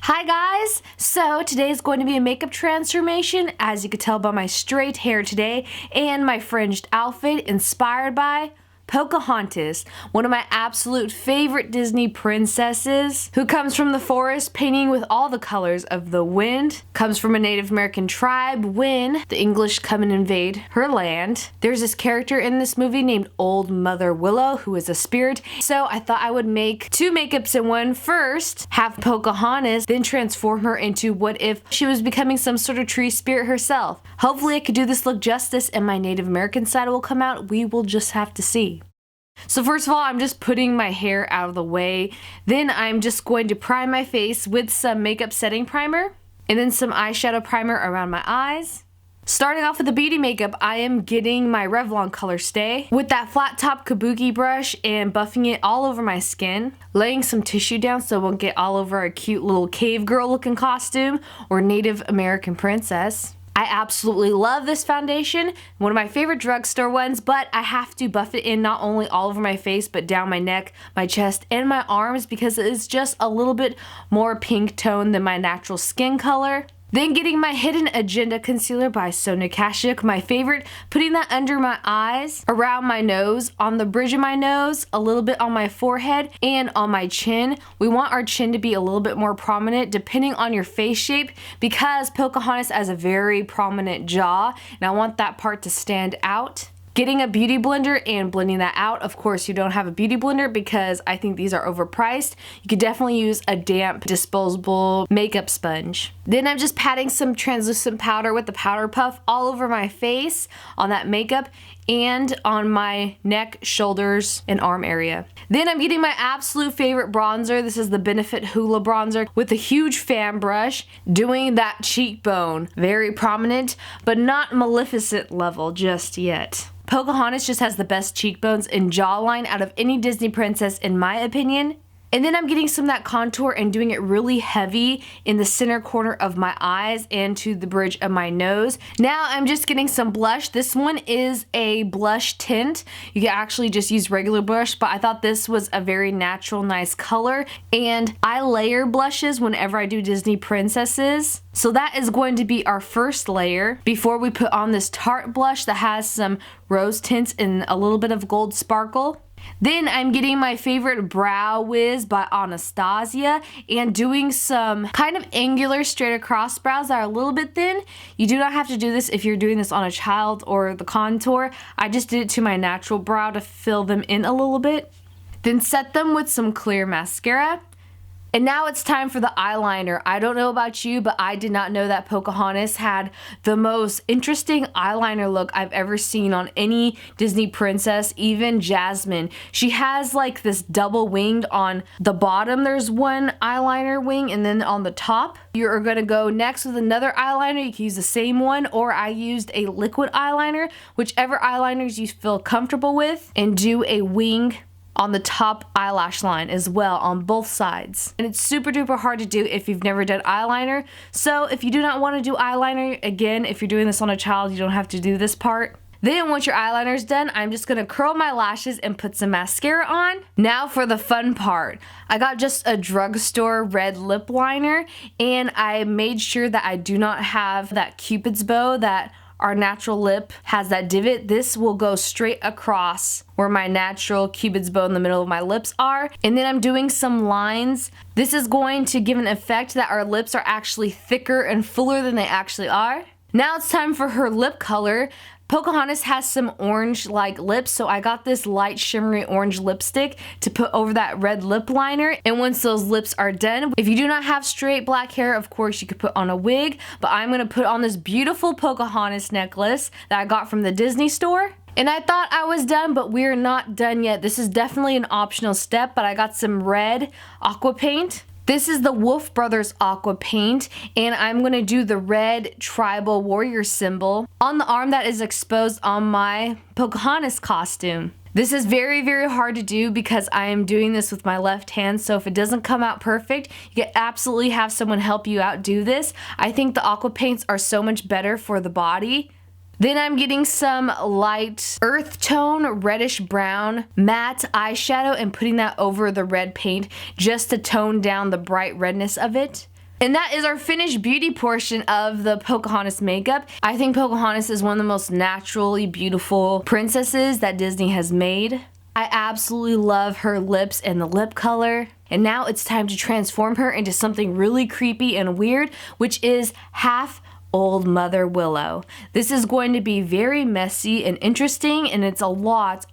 Hi guys! So today is going to be a makeup transformation, as you could tell by my straight hair today and my fringed outfit inspired by Pocohontas, one of my absolute favorite Disney princesses, who comes from the forest painting with all the colors of the wind, comes from a Native American tribe when the English come and invade her land. There's this character in this movie named Old Mother Willow who is a spirit, so I thought I would make two makeups in one. First, have Pocahontas, then transform her into what if she was becoming some sort of tree spirit herself. Hopefully I could do this look justice and my Native American side will come out. We will just have to see. So first of all, I'm just putting my hair out of the way. Then I'm just going to prime my face with some makeup setting primer and then some eyeshadow primer around my eyes. Starting off with the beauty makeup, I am getting my Revlon Color Stay with that flat top kabuki brush and buffing it all over my skin. Laying some tissue down so it won't get all over a cute little cave girl looking costume or Native American princess. I absolutely love this foundation, one of my favorite drugstore ones, but I have to buff it in not only all over my face, but down my neck, my chest, and my arms because it is just a little bit more pink tone than my natural skin color. Then getting my Hidden Agenda Concealer by Sonia Kashuk, my favorite, putting that under my eyes, around my nose, on the bridge of my nose, a little bit on my forehead, and on my chin. We want our chin to be a little bit more prominent depending on your face shape because Pocahontas has a very prominent jaw, and I want that part to stand out. Getting a beauty blender and blending that out. Of course, you don't have a beauty blender because I think these are overpriced. You could definitely use a damp disposable makeup sponge. Then I'm just patting some translucent powder with the powder puff all over my face on that makeup and on my neck, shoulders, and arm area. Then I'm getting my absolute favorite bronzer. This is the Benefit Hoola bronzer with a huge fan brush, doing that cheekbone. Very prominent, but not Maleficent level just yet. Pocahontas just has the best cheekbones and jawline out of any Disney princess in my opinion. And then I'm getting some of that contour and doing it really heavy in the center corner of my eyes and to the bridge of my nose. Now I'm just getting some blush. This one is a blush tint. You can actually just use regular blush, but I thought this was a very natural, nice color. And I layer blushes whenever I do Disney princesses. So that is going to be our first layer before we put on this Tarte blush that has some rose tints and a little bit of gold sparkle. Then I'm getting my favorite Brow Wiz by Anastasia and doing some kind of angular straight across brows that are a little bit thin. You do not have to do this if you're doing this on a child or the contour. I just did it to my natural brow to fill them in a little bit. Then set them with some clear mascara. And now it's time for the eyeliner. I don't know about you, but I did not know that Pocahontas had the most interesting eyeliner look I've ever seen on any Disney princess, even Jasmine. She has like this double winged on the bottom. There's one eyeliner wing and then on the top. You're gonna go next with another eyeliner. You can use the same one or I used a liquid eyeliner, whichever eyeliners you feel comfortable with, and do a wing on the top eyelash line as well on both sides. And it's super duper hard to do if you've never done eyeliner. So if you do not want to do eyeliner, again, if you're doing this on a child, you don't have to do this part. Then once your eyeliner's done, I'm just gonna curl my lashes and put some mascara on. Now for the fun part. I got just a drugstore red lip liner and I made sure that I do not have that Cupid's bow that our natural lip has that divot. This will go straight across where my natural Cupid's bow in the middle of my lips are. And then I'm doing some lines. This is going to give an effect that our lips are actually thicker and fuller than they actually are. Now it's time for her lip color. Pocahontas has some orange-like lips, so I got this light shimmery orange lipstick to put over that red lip liner. And once those lips are done, if you do not have straight black hair, of course you could put on a wig, but I'm gonna put on this beautiful Pocahontas necklace that I got from the Disney store. And I thought I was done, but we're not done yet. This is definitely an optional step, but I got some red aqua paint. This is the Wolf Brothers aqua paint, and I'm gonna do the red tribal warrior symbol on the arm that is exposed on my Pocahontas costume. This is very, very hard to do because I am doing this with my left hand, so if it doesn't come out perfect, you can absolutely have someone help you out do this. I think the aqua paints are so much better for the body. Then I'm getting some light earth tone, reddish brown matte eyeshadow and putting that over the red paint just to tone down the bright redness of it. And that is our finished beauty portion of the Pocahontas makeup. I think Pocahontas is one of the most naturally beautiful princesses that Disney has made. I absolutely love her lips and the lip color. And now it's time to transform her into something really creepy and weird, which is half Old Mother Willow. This is going to be very messy and interesting, and it's a lot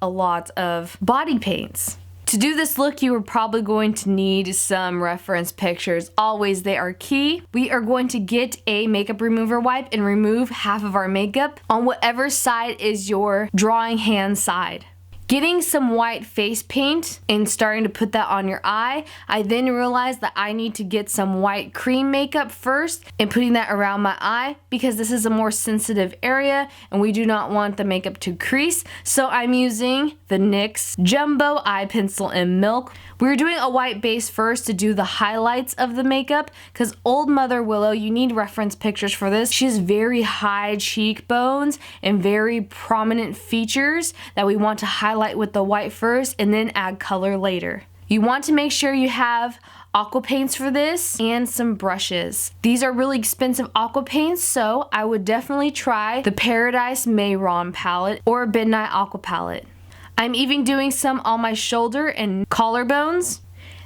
of body paints. To do this look, you are probably going to need some reference pictures. Always, they are key. We are going to get a makeup remover wipe and remove half of our makeup on whatever side is your drawing hand side. Getting some white face paint and starting to put that on your eye, I then realized that I need to get some white cream makeup first and putting that around my eye because this is a more sensitive area and we do not want the makeup to crease. So I'm using the NYX Jumbo Eye Pencil in Milk. We're doing a white base first to do the highlights of the makeup because Old Mother Willow, you need reference pictures for this. She has very high cheekbones and very prominent features that we want to highlight with the white first and then add color later. You want to make sure you have aqua paints for this and some brushes. These are really expensive aqua paints, so I would definitely try the Paradise Mayron palette or Midnight Aqua palette. I'm even doing some on my shoulder and collarbones.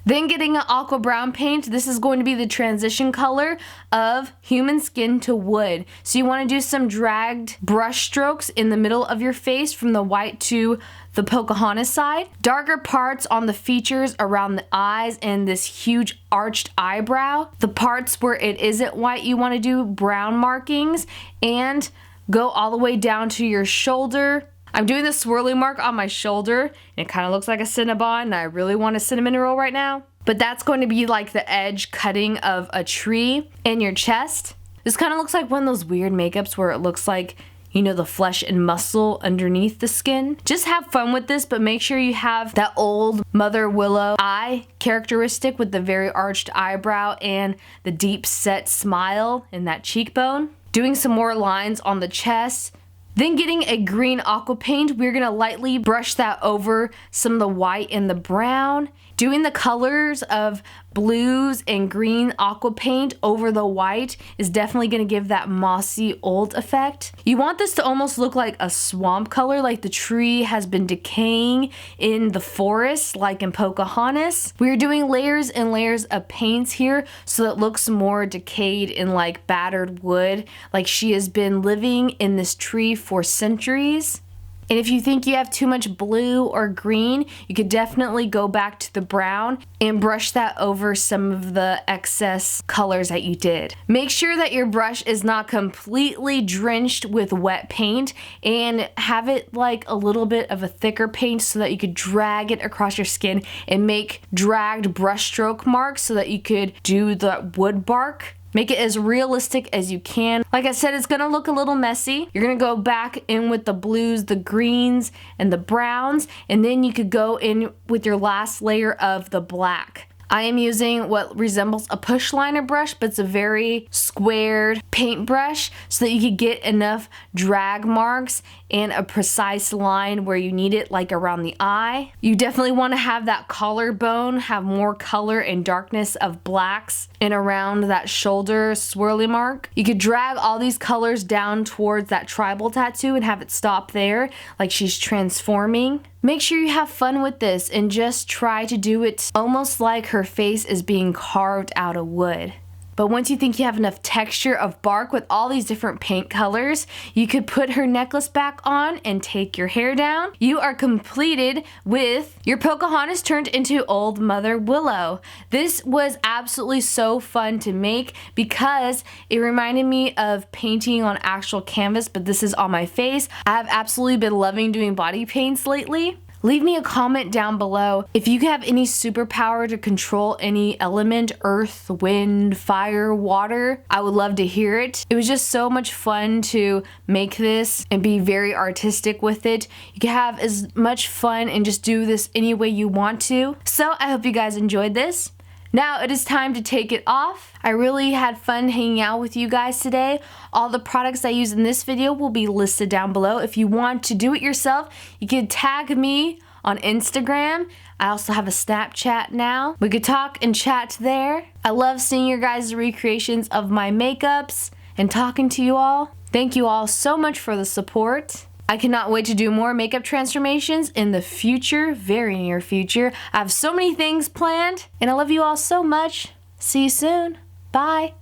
Then getting an aqua brown paint. This is going to be the transition color of human skin to wood. So you want to do some dragged brush strokes in the middle of your face from the white to the Pocahontas side. Darker parts on the features around the eyes and this huge arched eyebrow. The parts where it isn't white, you want to do brown markings and go all the way down to your shoulder. I'm doing the swirly mark on my shoulder, and it kind of looks like a Cinnabon, and I really want a cinnamon roll right now. But that's going to be like the edge cutting of a tree in your chest. This kind of looks like one of those weird makeups where it looks like, you know, the flesh and muscle underneath the skin. Just have fun with this, but make sure you have that Old Mother Willow eye characteristic with the very arched eyebrow and the deep set smile in that cheekbone. Doing some more lines on the chest. Then getting a green aqua paint, we're gonna lightly brush that over some of the white and the brown. Doing the colors of blues and green aqua paint over the white is definitely gonna give that mossy old effect. You want this to almost look like a swamp color, like the tree has been decaying in the forest, like in Pocahontas. We're doing layers and layers of paints here so that it looks more decayed and like battered wood, like she has been living in this tree for centuries. And if you think you have too much blue or green, you could definitely go back to the brown and brush that over some of the excess colors that you did. Make sure that your brush is not completely drenched with wet paint and have it like a little bit of a thicker paint so that you could drag it across your skin and make dragged brush stroke marks so that you could do the wood bark. Make it as realistic as you can. Like I said, it's gonna look a little messy. You're gonna go back in with the blues, the greens, and the browns, and then you could go in with your last layer of the black. I am using what resembles a push liner brush, but it's a very squared paintbrush so that you could get enough drag marks and a precise line where you need it, like around the eye. You definitely want to have that collarbone have more color and darkness of blacks and around that shoulder swirly mark. You could drag all these colors down towards that tribal tattoo and have it stop there, like she's transforming. Make sure you have fun with this and just try to do it almost like her face is being carved out of wood. But once you think you have enough texture of bark with all these different paint colors, you could put her necklace back on and take your hair down. You are completed with your Pocahontas turned into Old Mother Willow. This was absolutely so fun to make because it reminded me of painting on actual canvas, but this is on my face. I have absolutely been loving doing body paints lately. Leave me a comment down below if you have any superpower to control any element, earth, wind, fire, water. I would love to hear it. It was just so much fun to make this and be very artistic with it. You can have as much fun and just do this any way you want to. So I hope you guys enjoyed this. Now it is time to take it off. I really had fun hanging out with you guys today. All the products I use in this video will be listed down below. If you want to do it yourself, you can tag me on Instagram. I also have a Snapchat now. We could talk and chat there. I love seeing your guys' recreations of my makeups and talking to you all. Thank you all so much for the support. I cannot wait to do more makeup transformations in the future, very near future. I have so many things planned, and I love you all so much. See you soon. Bye.